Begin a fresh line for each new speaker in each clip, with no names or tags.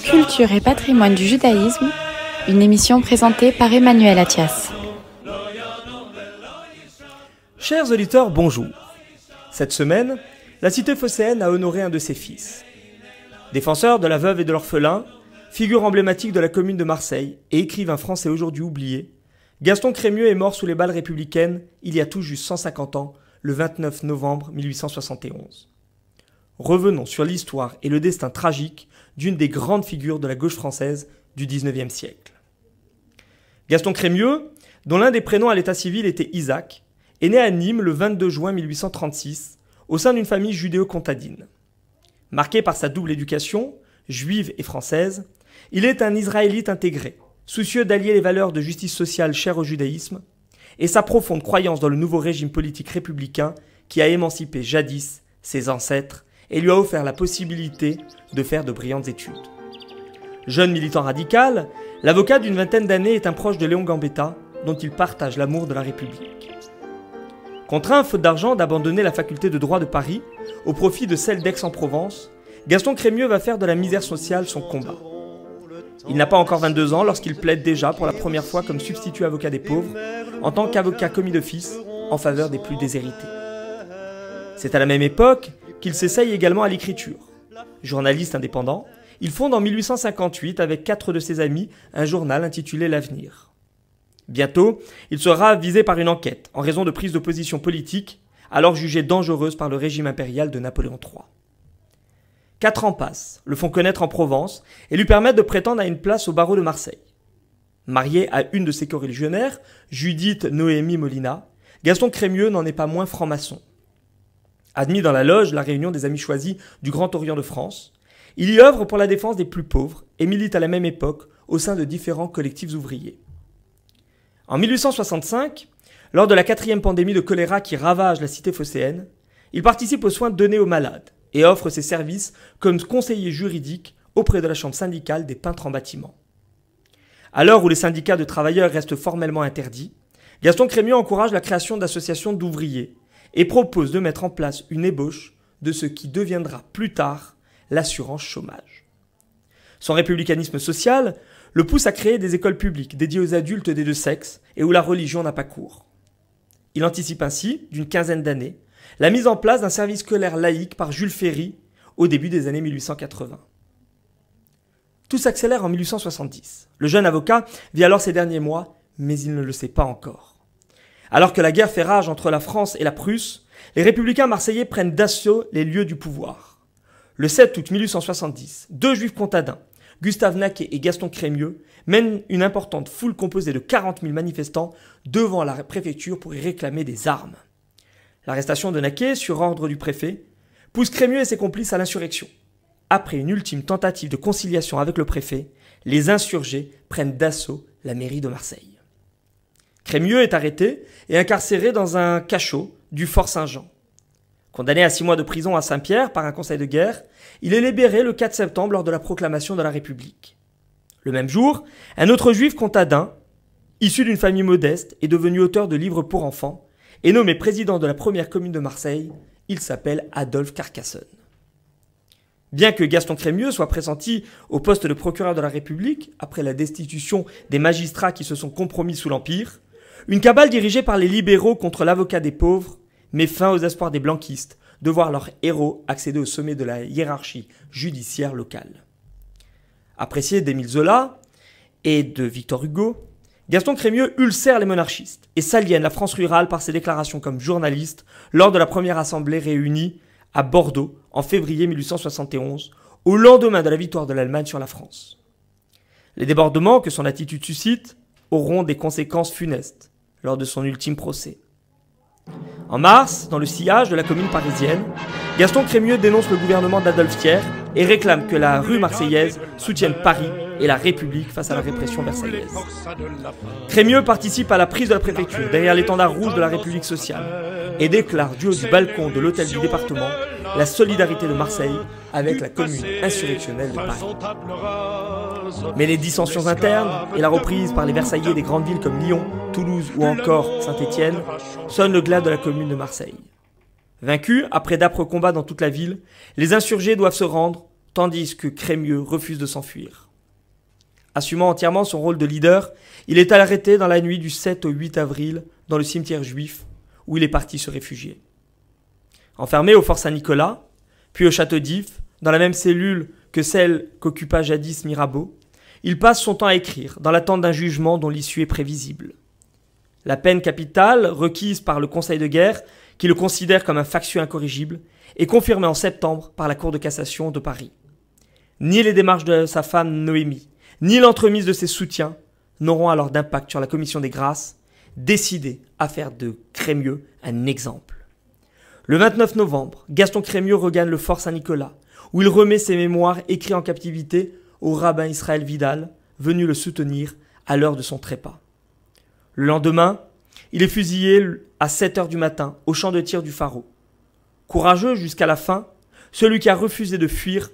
Culture et patrimoine du judaïsme, une émission présentée par Emmanuel Attias.
Chers auditeurs, bonjour. Cette semaine, la cité phocéenne a honoré un de ses fils. Défenseur de la veuve et de l'orphelin, figure emblématique de la commune de Marseille et écrivain français aujourd'hui oublié, Gaston Crémieux est mort sous les balles républicaines il y a tout juste 150 ans, le 29 novembre 1871. Revenons sur l'histoire et le destin tragique d'une des grandes figures de la gauche française du XIXe siècle. Gaston Crémieux, dont l'un des prénoms à l'état civil était Isaac, est né à Nîmes le 22 juin 1836 au sein d'une famille judéo-comtadine. Marqué par sa double éducation, juive et française, il est un Israélite intégré, soucieux d'allier les valeurs de justice sociale chères au judaïsme et sa profonde croyance dans le nouveau régime politique républicain qui a émancipé jadis ses ancêtres et lui a offert la possibilité de faire de brillantes études. Jeune militant radical, l'avocat d'une vingtaine d'années est un proche de Léon Gambetta, dont il partage l'amour de la République. Contraint, faute d'argent, d'abandonner la faculté de droit de Paris au profit de celle d'Aix-en-Provence, Gaston Crémieux va faire de la misère sociale son combat. Il n'a pas encore 22 ans lorsqu'il plaide déjà pour la première fois comme substitut avocat des pauvres, en tant qu'avocat commis d'office en faveur des plus déshérités. C'est à la même époque qu'il s'essaye également à l'écriture. Journaliste indépendant, il fonde en 1858 avec 4 de ses amis un journal intitulé L'Avenir. Bientôt, il sera visé par une enquête en raison de prises de position politiques, alors jugées dangereuses par le régime impérial de Napoléon III. 4 ans passent, le font connaître en Provence et lui permettent de prétendre à une place au barreau de Marseille. Marié à une de ses coreligionnaires, Judith Noémie Molina, Gaston Crémieux n'en est pas moins franc-maçon. Admis dans la loge La Réunion des Amis Choisis du Grand Orient de France, il y œuvre pour la défense des plus pauvres et milite à la même époque au sein de différents collectifs ouvriers. En 1865, lors de la 4e pandémie de choléra qui ravage la cité phocéenne, il participe aux soins donnés aux malades et offre ses services comme conseiller juridique auprès de la chambre syndicale des peintres en bâtiment. À l'heure où les syndicats de travailleurs restent formellement interdits, Gaston Crémieux encourage la création d'associations d'ouvriers et propose de mettre en place une ébauche de ce qui deviendra plus tard l'assurance chômage. Son républicanisme social le pousse à créer des écoles publiques dédiées aux adultes des deux sexes et où la religion n'a pas cours. Il anticipe ainsi, d'une quinzaine d'années, la mise en place d'un service scolaire laïque par Jules Ferry au début des années 1880. Tout s'accélère en 1870. Le jeune avocat vit alors ses derniers mois, mais il ne le sait pas encore. Alors que la guerre fait rage entre la France et la Prusse, les républicains marseillais prennent d'assaut les lieux du pouvoir. Le 7 août 1870, 2 juifs comtadins, Gustave Naquet et Gaston Crémieux, mènent une importante foule composée de 40 000 manifestants devant la préfecture pour y réclamer des armes. L'arrestation de Naquet, sur ordre du préfet, pousse Crémieux et ses complices à l'insurrection. Après une ultime tentative de conciliation avec le préfet, les insurgés prennent d'assaut la mairie de Marseille. Crémieux est arrêté et incarcéré dans un cachot du Fort Saint-Jean. Condamné à 6 mois de prison à Saint-Pierre par un conseil de guerre, il est libéré le 4 septembre lors de la proclamation de la République. Le même jour, un autre juif comtadin, issu d'une famille modeste et devenu auteur de livres pour enfants, est nommé président de la première commune de Marseille. Il s'appelle Adolphe Carcassonne. Bien que Gaston Crémieux soit pressenti au poste de procureur de la République, après la destitution des magistrats qui se sont compromis sous l'Empire, une cabale dirigée par les libéraux contre l'avocat des pauvres met fin aux espoirs des blanquistes de voir leurs héros accéder au sommet de la hiérarchie judiciaire locale. Apprécié d'Émile Zola et de Victor Hugo, Gaston Crémieux ulcère les monarchistes et s'aliène la France rurale par ses déclarations comme journaliste lors de la première assemblée réunie à Bordeaux en février 1871, au lendemain de la victoire de l'Allemagne sur la France. Les débordements que son attitude suscite auront des conséquences funestes lors de son ultime procès. En mars, dans le sillage de la commune parisienne, Gaston Crémieux dénonce le gouvernement d'Adolphe Thiers et réclame que la rue marseillaise soutienne Paris et la République face à la répression versaillaise. Crémieux participe à la prise de la préfecture derrière l'étendard rouge de la République sociale et déclare du haut du balcon de l'hôtel du département la solidarité de Marseille avec la commune insurrectionnelle de Paris. Mais les dissensions internes et la reprise par les Versaillais des grandes villes comme Lyon, Toulouse ou encore Saint-Étienne sonnent le glas de la commune de Marseille. Vaincus, après d'âpres combats dans toute la ville, les insurgés doivent se rendre, tandis que Crémieux refuse de s'enfuir. Assumant entièrement son rôle de leader, il est arrêté dans la nuit du 7 au 8 avril dans le cimetière juif où il est parti se réfugier. Enfermé au fort Saint-Nicolas, puis au château d'If, dans la même cellule que celle qu'occupa jadis Mirabeau, il passe son temps à écrire, dans l'attente d'un jugement dont l'issue est prévisible. La peine capitale, requise par le Conseil de guerre, qui le considère comme un factieux incorrigible, est confirmée en septembre par la Cour de cassation de Paris. Ni les démarches de sa femme Noémie, ni l'entremise de ses soutiens n'auront alors d'impact sur la commission des grâces, décidée à faire de Crémieux un exemple. Le 29 novembre, Gaston Crémieux regagne le fort Saint-Nicolas, où il remet ses mémoires écrits en captivité au rabbin Israël Vidal, venu le soutenir à l'heure de son trépas. Le lendemain, il est fusillé à 7 heures du matin au champ de tir du Pharaon. Courageux jusqu'à la fin, celui qui a refusé de fuir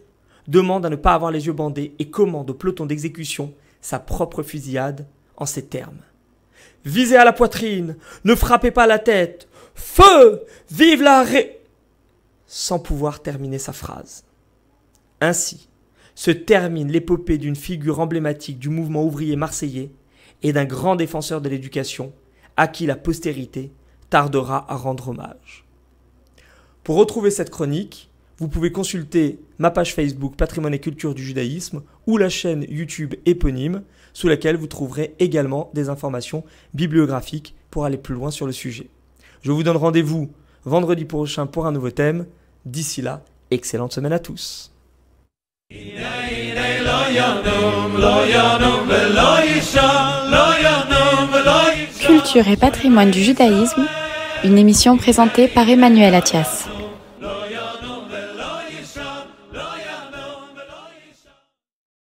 demande à ne pas avoir les yeux bandés et commande au peloton d'exécution sa propre fusillade en ces termes. « Visez à la poitrine, ne frappez pas la tête, feu, vive la ré... » sans pouvoir terminer sa phrase. Ainsi se termine l'épopée d'une figure emblématique du mouvement ouvrier marseillais et d'un grand défenseur de l'éducation à qui la postérité tardera à rendre hommage. Pour retrouver cette chronique, vous pouvez consulter ma page Facebook Patrimoine et Culture du Judaïsme ou la chaîne YouTube éponyme sous laquelle vous trouverez également des informations bibliographiques pour aller plus loin sur le sujet. Je vous donne rendez-vous vendredi prochain pour un nouveau thème. D'ici là, excellente semaine à tous.
Culture et patrimoine du judaïsme, une émission présentée par Emmanuel Attias.